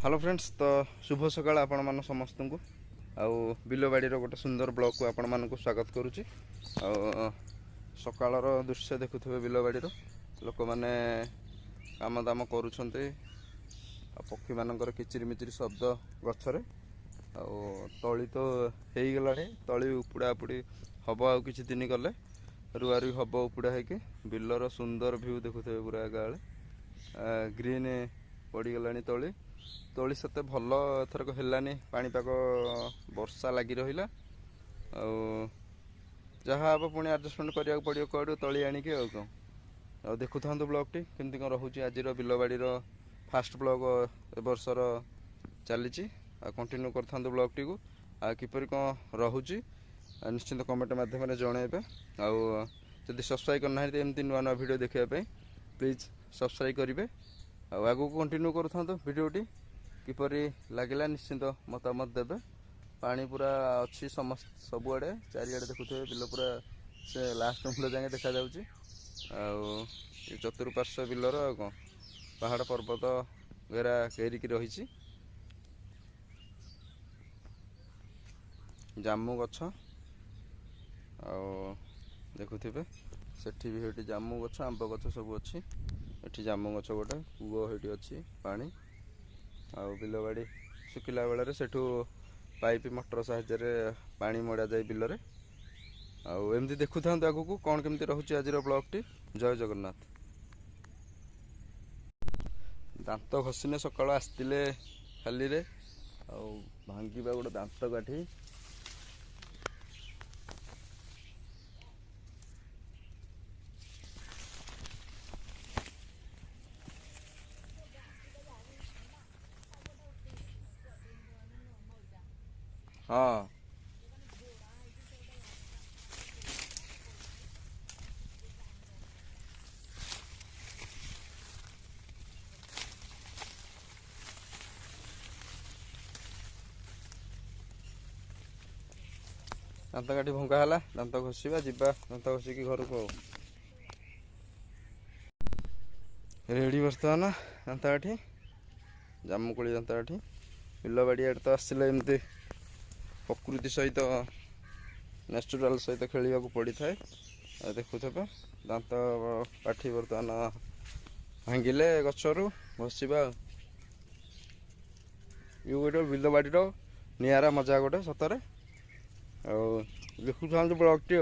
Hello friends तो शुभ सकाळ आपण मान समस्त को आउ बिलबाड़ी गोटे सुंदर ब्लॉग को आपण मान स्वागत करुच्ची। सकाळ दृश्य देखुवे बिलबाड़ी लोक मैंने काम दाम करुँच पक्षी मानकर किचिरी मिचिरी शब्द गचरे तली तो हो गला तली उपुड़ा उपुड़ी हम आउ कि दिन गले रुआ रुई हम उपुड़ा है बिलर सुंदर भ्यू देखुवे पूरा गाले ग्रीन पड़गला तली तली सेते भल एथरक हेलानी पाणीपाग वर्षा लगी रहा जहाँ हम पुणी आडजस्टमेंट करा पड़ो कौड़ तली आणिकी कौन देखु था ब्लॉग टी केमती कौन रोचे आज बिलबाड़ी फास्ट ब्लॉग ए बर्षर चली कंटिन्यू कर ब्लॉग टी को किपर कौन रोचे निश्चिंत कमेंट मध्यम जनइबे आदि सब्सक्राइब करना एमती नुआ नुआ वीडियो देखापी प्लीज सब्सक्राइब करेंगे आगू कंटिन्यू कर भिडटी किपर लगे निश्चिंत मतामत देवे पानी पूरा अच्छी समस्त सबुआड़े चारिआडे देखुए बिल पूरा से लास्ट मूल जाए देखा चतुर्पार्श्व बिलर कौन पहाड़ पर्वत घेरा घेरिकी रही जामु गछ देखुवे सेठी भी हेटी जामु गछ आंब गछ सब अच्छी एठी जामु गछ गोटे कूओ हेटी अच्छी पानी बिलबाड़ी शुखिला बेल सेठू पाइप मोटर साहाय्य पानी मड़ा जाए बिल एमती देखु था आगू कौन केमती रोचे आज ब्लॉग टी। जय जगन्नाथ। दांत घसीने सकाल आसते खाली रे भांगा गोटे दांत काठी हाँ दांत काठी भंगा है दांत घषा जा दांत घषिकी घर को रेडी बर्तमान दांत काठी जामुकोली दांत काठी बिलबाड़ी आड़े तो आसला एमती प्रकृति सहित नेचुराल सहित खेल पड़ी था देखुथे दांत काठी बर्तमान भांगिले गचरू घसवा ये गोटे बिलबाड़ी निरा मजा गोटे सतरे देखु ब्लॉग टी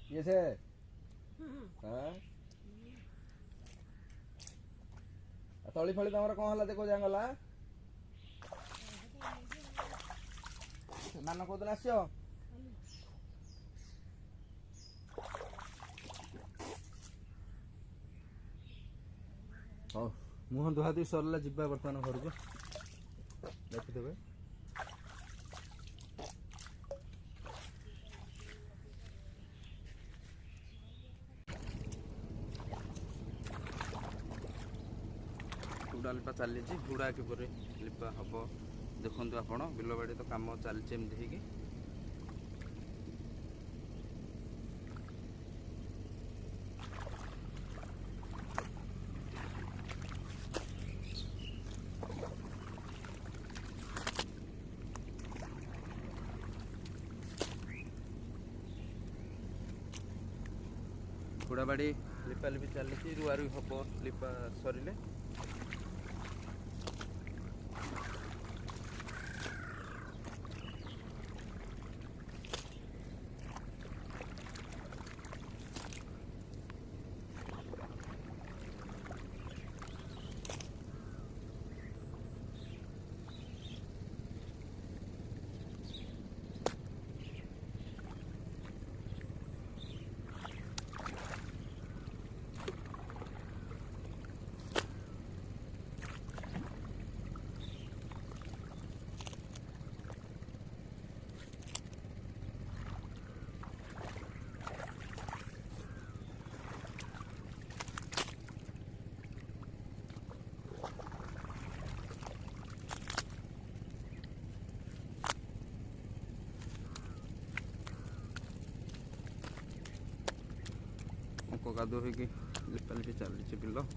ये से तली फली तुम कौन है देखो जागला मान कौन आस मुह धुआ धुई सरला जा बर्तमान घर को देखिदेवे लिपा चली घुड़ा किपर लिपा हम देखु आपण बिलबाड़ी तो कम चलती एमती घुड़ा बाड़ी लिपा लिपि चली रुआ रुई हम लिपा सरिले କାଦୁଅ ହେଇକି ଲିପାଲିପି ଚାଲିଛି ବିଲ।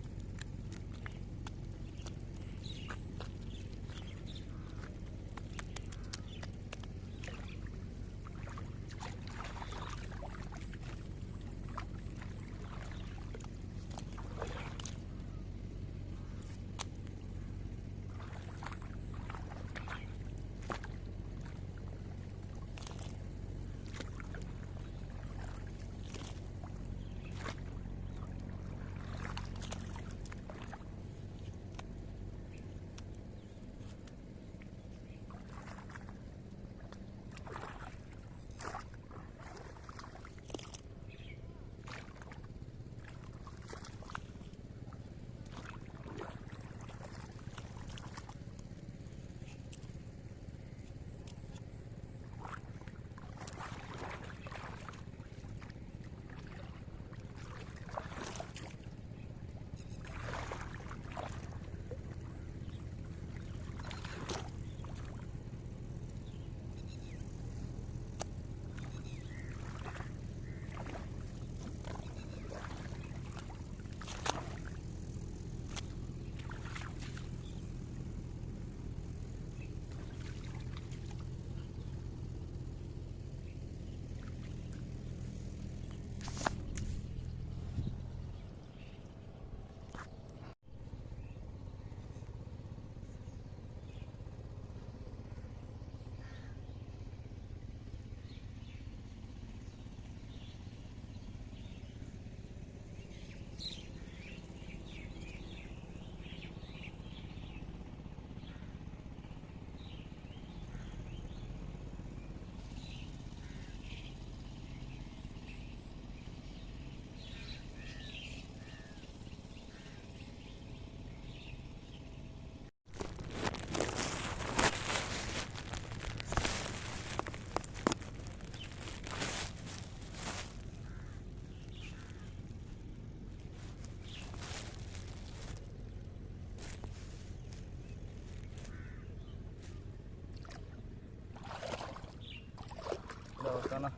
ବର୍ତ୍ତମାନ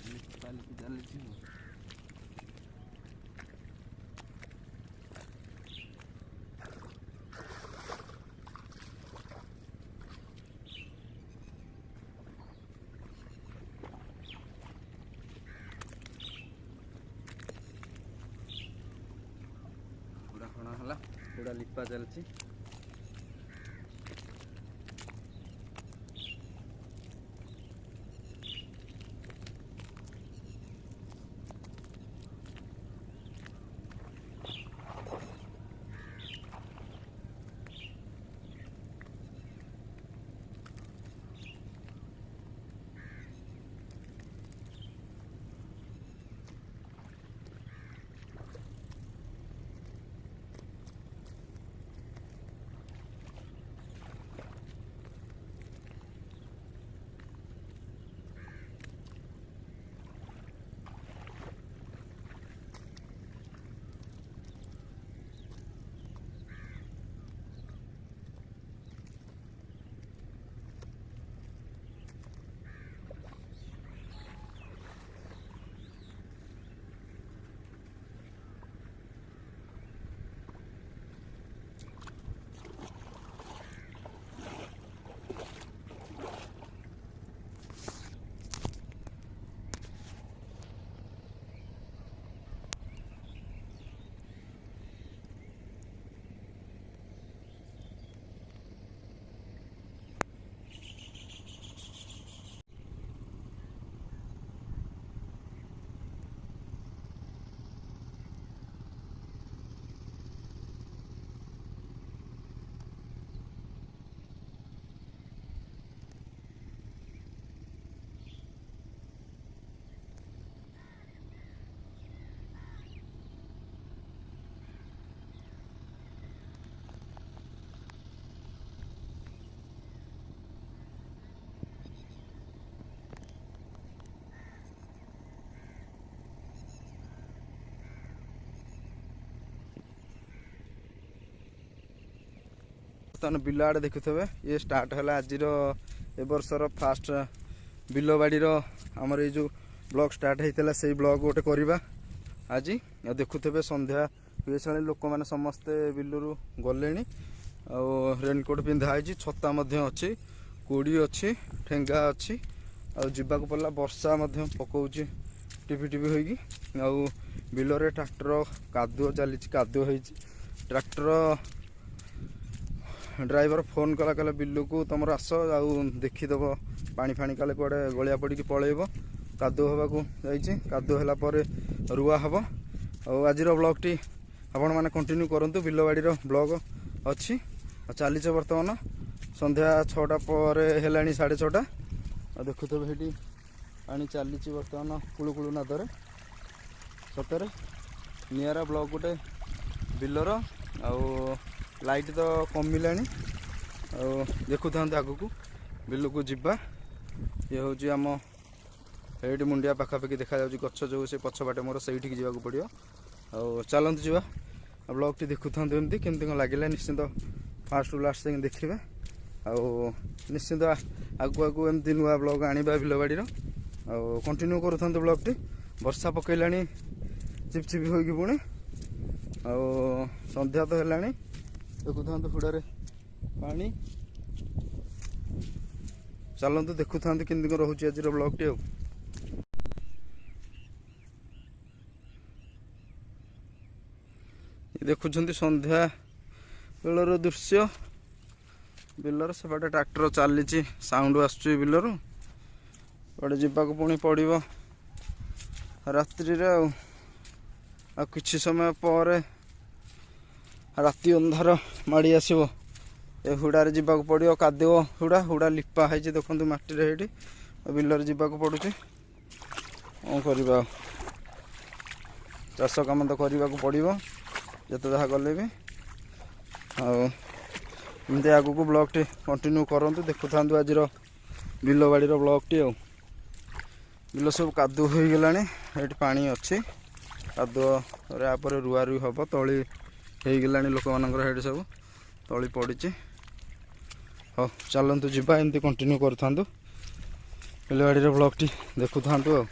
ଲିପାଲିପି ଚାଲିଛି। ପୁରା ଖଣା ହେଲା, ପୁରା ଲିପା ଚାଲିଛି। ବର୍ତ୍ତମାନ ବିଲ ଆଡ଼େ ଦେଖୁଥିବେ, ଇଏ ଷ୍ଟାର୍ଟ ହେଲା ଆଜିର ଏ ବର୍ଷର ଫାଷ୍ଟ ବିଲବାଡ଼ିର ଆମର ଏଇ ଯେଉଁ ବ୍ଲକ୍ ଷ୍ଟାର୍ଟ ହେଇଥିଲା ସେଇ ବ୍ଲକ୍ ଗୋଟେ କରିବା ଆଜି। ଦେଖୁଥିବେ ସନ୍ଧ୍ୟା ହୋଇସାରି ଲୋକମାନେ ସମସ୍ତେ ବିଲରୁ ଗଲେଣି। ଆଉ ରେନକୋଟ୍ ପିନ୍ଧା ହେଇଛି, ଛତା ମଧ୍ୟ ଅଛି, କୋଡ଼ି ଅଛି, ଠେଙ୍ଗା ଅଛି। ଆଉ ଯିବାକୁ ପଡ଼ିଲା, ବର୍ଷା ମଧ୍ୟ ପକଉଛି ଟିପି ଟିପି ହୋଇକି। ଆଉ ବିଲରେ ଟ୍ରାକ୍ଟର କାଦୁଅ ଚାଲିଛି, କାଦୁଅ ହେଇଛି। ଟ୍ରାକ୍ଟର ଡ୍ରାଇଭର ଫୋନ୍ କଲା, କହିଲା ବିଲକୁ ତମର ଆସ ଆଉ ଦେଖିଦେବ ପାଣି ଫାଣି କାଳେ କୁଆଡ଼େ ଗଳିଆ ପଡ଼ିକି ପଳେଇବ। କାଦୁଅ ହେବାକୁ ଯାଇଛି, କାଦୁଅ ହେଲା ପରେ ରୁଆ ହେବ। ଆଉ ଆଜିର ବ୍ଲଗ୍ଟି ଆପଣମାନେ କଣ୍ଟିନ୍ୟୁ କରନ୍ତୁ, ବିଲବାଡ଼ିର ବ୍ଲଗ୍ ଅଛି। ଆଉ ଚାଲିছে ବର୍ତ୍ତମାନ ସନ୍ଧ୍ୟା 6ଟା ପରେ ହେଲାଣି, 6:30। ଆଉ ଦେଖୁଥିବେ ସେଇଠି ପାଣି ଚାଲିଛି ବର୍ତ୍ତମାନ କୁଳୁକୁଳୁ ନାଦରେ। ସତରେ ନିଆରା ବ୍ଲଗ୍ ଗୋଟେ ବିଲର। ଆଉ ଲାଇଟ୍ ତ କମିଲାଣି। ଆଉ ଦେଖୁଥାନ୍ତୁ ଆଗକୁ ବିଲକୁ ଯିବା। ଇଏ ହେଉଛି ଆମ ଏଇଠି ମୁଣ୍ଡିଆ ପାଖାପାଖି ଦେଖାଯାଉଛି ଗଛ, ଯେଉଁ ସେ ପଛ ବାଟେ ମୋର ସେଇଠିକି ଯିବାକୁ ପଡ଼ିବ। ଆଉ ଚାଲନ୍ତୁ ଯିବା। ଆଉ ବ୍ଲଗ୍ଟି ଦେଖୁଥାନ୍ତୁ ଏମିତି, କେମିତି କ'ଣ ଲାଗିଲା ନିଶ୍ଚିନ୍ତ ଫାଷ୍ଟରୁ ଲାଷ୍ଟ ଯାଏଁ ଦେଖିବେ। ଆଉ ନିଶ୍ଚିନ୍ତ ଆଗକୁ ଆଗକୁ ଏମିତି ନୂଆ ବ୍ଲଗ୍ ଆଣିବା ବିଲବାଡ଼ିର। ଆଉ କଣ୍ଟିନ୍ୟୁ କରୁଥାନ୍ତୁ ବ୍ଲଗ୍ଟି। ବର୍ଷା ପକେଇଲାଣି ଚିପଚିପି ହୋଇକି ପୁଣି। ଆଉ ସନ୍ଧ୍ୟା ତ ହେଲାଣି, ଦେଖୁଥାନ୍ତୁ ହୁଡ଼ାରେ ପାଣି। ଚାଲନ୍ତୁ ଦେଖୁଥାନ୍ତୁ କେମିତି କ'ଣ ରହୁଛି ଆଜିର ବ୍ଲଗ୍ଟି। ଆଉ ଦେଖୁଛନ୍ତି ସନ୍ଧ୍ୟା ବେଳର ଦୃଶ୍ୟ। ବିଲର ସେପଟେ ଟ୍ରାକ୍ଟର ଚାଲିଛି, ସାଉଣ୍ଡ ଆସୁଛି ବିଲରୁ। କୁଆଡ଼େ ଯିବାକୁ ପୁଣି ପଡ଼ିବ ରାତ୍ରିରେ। ଆଉ କିଛି ସମୟ ପରେ ରାତି ଅନ୍ଧାର ମାଡ଼ି ଆସିବ। ଏ ହୁଡ଼ାରେ ଯିବାକୁ ପଡ଼ିବ, କାଦୁଅ ହୁଡ଼ା ଲିପା ହେଇଛି ଦେଖନ୍ତୁ ମାଟିରେ ହେଇଠି। ବିଲରେ ଯିବାକୁ ପଡ଼ୁଛି, କ'ଣ କରିବା ଆଉ। ଚାଷ କାମ ତ କରିବାକୁ ପଡ଼ିବ ଯେତେ ଯାହା କଲେ ବି। ଆଉ ଏମିତି ଆଗକୁ ବ୍ଲଗ୍ଟି କଣ୍ଟିନ୍ୟୁ କରନ୍ତୁ, ଦେଖୁଥାନ୍ତୁ ଆଜିର ବିଲବାଡ଼ିର ବ୍ଲଗ୍ଟି। ଆଉ ବିଲ ସବୁ କାଦୁଅ ହୋଇଗଲାଣି, ଏଇଠି ପାଣି ଅଛି। କାଦୁଅରେ ଆପରେ ରୁଆ ରୁଇ ହେବ, ତଳି ହେଇଗଲାଣି ଲୋକମାନଙ୍କର, ସେଇଠି ସବୁ ତଳି ପଡ଼ିଛି। ହଉ ଚାଲନ୍ତୁ ଯିବା, ଏମିତି କଣ୍ଟିନ୍ୟୁ କରୁଥାନ୍ତୁ ବିଲବାଡ଼ିର ବ୍ଲଗ୍ଟି ଦେଖୁଥାନ୍ତୁ। ଆଉ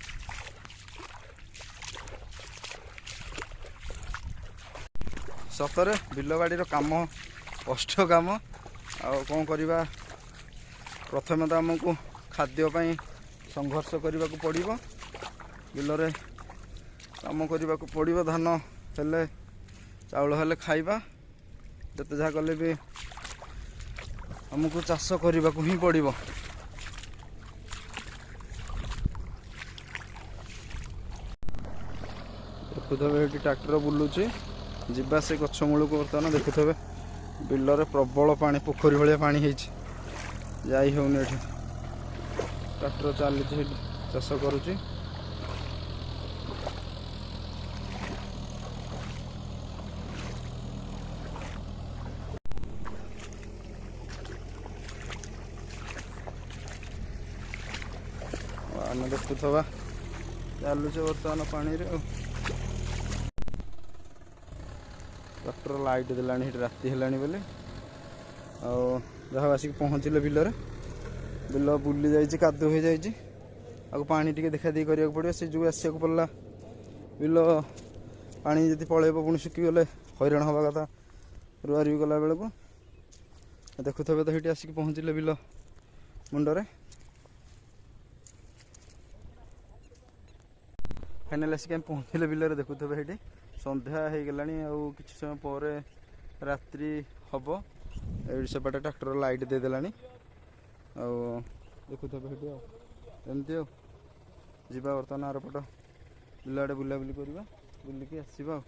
ସତରେ ବିଲବାଡ଼ିର କାମ କଷ୍ଟ କାମ। ଆଉ କ'ଣ କରିବା, ପ୍ରଥମେ ତ ଆମକୁ ଖାଦ୍ୟ ପାଇଁ ସଂଘର୍ଷ କରିବାକୁ ପଡ଼ିବ। ବିଲରେ କାମ କରିବାକୁ ପଡ଼ିବ, ଧାନ ହେଲେ ଚାଉଳ ହେଲେ ଖାଇବା। ଯେତେ ଯାହା କଲେ ବି ଆମକୁ ଚାଷ କରିବାକୁ ହିଁ ପଡ଼ିବ। ଦେଖୁଥିବେ ଏଠି ଟ୍ରାକ୍ଟର ବୁଲୁଛି, ଯିବା ସେ ଗଛ ମୂଳକୁ। ବର୍ତ୍ତମାନ ଦେଖୁଥିବେ ବିଲରେ ପ୍ରବଳ ପାଣି, ପୋଖରୀ ଭଳିଆ ପାଣି ହେଇଛି, ଯାଇ ହେଉନି ଏଠି। ଟ୍ରାକ୍ଟର ଚାଲିଛି, ସେଠି ଚାଷ କରୁଛି। ଆମେ ଦେଖୁଥିବା ଚାଲୁଛି ବର୍ତ୍ତମାନ ପାଣିରେ। ଆଉ ଟ୍ରାକ୍ଟର ଲାଇଟ୍ ଦେଲାଣି, ସେଠି ରାତି ହେଲାଣି ବୋଲି। ଆଉ ଯାହା ଆସିକି ପହଞ୍ଚିଲେ ବିଲରେ, ବିଲ ବୁଲି ଯାଇଛି, କାଦୁଅ ହୋଇଯାଇଛି। ଆଉ ପାଣି ଟିକେ ଦେଖା ଦେଇ କରିବାକୁ ପଡ଼ିବ, ସେ ଯେଉଁ ଆସିବାକୁ ପଡ଼ିଲା। ବିଲ ପାଣି ଯଦି ପଳେଇବ ପୁଣି ଶୁଖିଗଲେ ହଇରାଣ ହେବା କଥା ରୁଆ ରୁଇ ଗଲା ବେଳକୁ। ଦେଖୁଥିବେ ତ ସେଇଠି ଆସିକି ପହଞ୍ଚିଲେ ବିଲ ମୁଣ୍ଡରେ। ଫାଇନାଲ୍ ଆସିକି ଆମେ ପହଞ୍ଚିଲେ ବିଲରେ, ଦେଖୁଥିବେ ସେଇଠି ସନ୍ଧ୍ୟା ହେଇଗଲାଣି। ଆଉ କିଛି ସମୟ ପରେ ରାତ୍ରି ହେବ। ଏଇଠି ସେପଟେ ଟ୍ରାକ୍ଟର ଲାଇଟ୍ ଦେଇଦେଲାଣି। ଆଉ ଦେଖୁଥିବେ ସେଇଠି। ଆଉ ଏମିତି ଆଉ ଯିବା ବର୍ତ୍ତମାନ ଆରପଟ ବିଲ ଆଡ଼େ ବୁଲାବୁଲି କରିବା, ବୁଲିକି ଆସିବା ଆଉ।